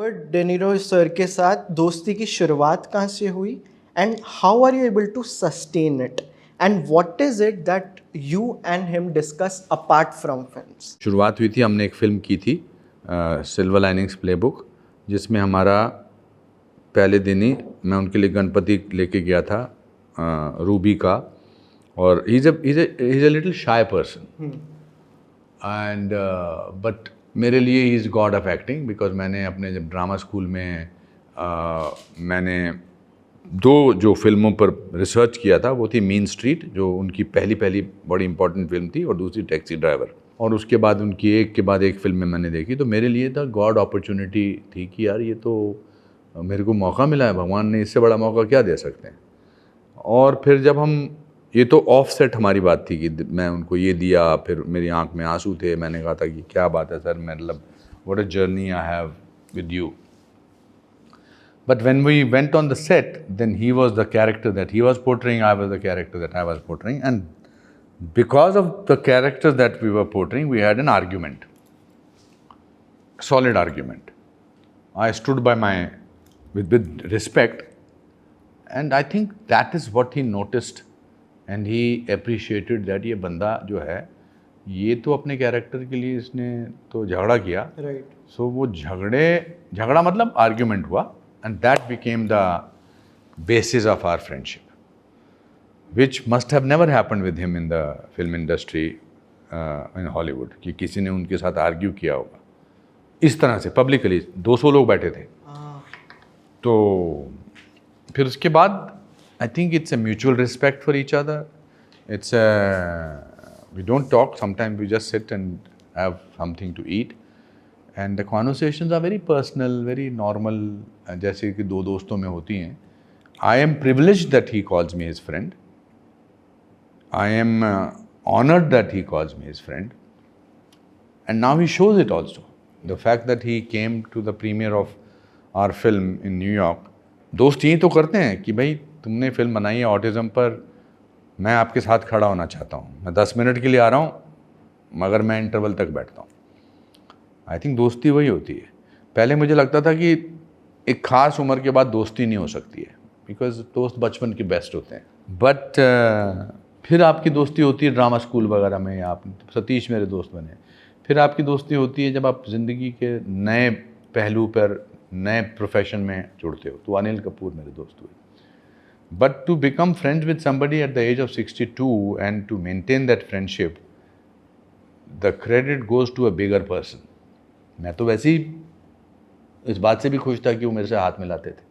Robert डेनिरो sir के साथ दोस्ती की शुरुआत कहाँ से हुई and how are you able to sustain it and what is it that you and him discuss apart from films? शुरुआत हुई थी, हमने एक फ़िल्म की थी सिल्वर लाइनिंग्स प्लेबुक, जिसमें हमारा पहले दिन ही मैं उनके लिए गणपति लेके गया था रूबी का, और he is a little shy person and but मेरे लिए he is God of acting, because मैंने अपने जब ड्रामा स्कूल में मैंने दो जो फिल्मों पर रिसर्च किया था, वो थी मीन स्ट्रीट, जो उनकी पहली बड़ी इंपॉर्टेंट फिल्म थी, और दूसरी टैक्सी ड्राइवर, और उसके बाद उनकी एक के बाद एक फिल्म में मैंने देखी। तो मेरे लिए था गॉड अपॉर्चुनिटी थी कि यार ये तो मेरे को मौका मिला है, भगवान ने इससे बड़ा मौका क्या दे सकते हैं। और फिर जब हम, ये तो ऑफ सेट हमारी बात थी कि मैं उनको ये दिया, फिर मेरी आंख में आंसू थे, मैंने कहा था कि क्या बात है सर, मतलब what a journey I have with you. But when we went on the set, then he was the character that he was portraying, I was the character that I was portraying, and because of the characters that we were portraying, we had an argument, a solid argument. I stood by my, with respect, and I think that is what he noticed, and he appreciated that ये बंदा जो है, ये तो अपने character के लिए इसने तो झगड़ा किया, राइट। सो वो झगड़ा मतलब आर्ग्यूमेंट हुआ, and that became the basis of our friendship, which must have never happened with him in the film industry in Hollywood, कि किसी ने उनके साथ आर्ग्यू किया होगा इस तरह से पब्लिकली। 200 लोग बैठे थे। तो फिर उसके बाद I think it's a mutual respect for each other, it's we don't talk, sometimes we just sit and have something to eat, and the conversations are very personal, very normal, जैसे कि दो दोस्तों में होती हैं। I am privileged that he calls me his friend, I am honoured that he calls me his friend, and now he shows it also, the fact that he came to the premiere of our film in New York. दोस्त यही तो करते हैं कि भाई तुमने film बनाई है ऑटिज़म पर, मैं आपके साथ खड़ा होना चाहता हूँ, मैं 10 मिनट के लिए आ रहा हूँ, मगर मैं इंटरवल तक बैठता हूँ। आई थिंक दोस्ती वही होती है। पहले मुझे लगता था कि एक ख़ास उम्र के बाद दोस्ती नहीं हो सकती है, बिकॉज दोस्त बचपन के बेस्ट होते हैं, बट फिर आपकी दोस्ती होती है ड्रामा स्कूल वगैरह में, आप सतीश मेरे दोस्त बने। फिर आपकी दोस्ती होती है जब आप ज़िंदगी के नए पहलू पर, नए प्रोफेशन में जुड़ते हो। तो अनिल कपूर मेरे दोस्त हुए। But to become friends with somebody at the age of 62 and to maintain that friendship, the credit goes to a bigger person. मैं तो वैसे ही इस बात से भी खुश था कि वो मेरे से हाथ मिलाते थे।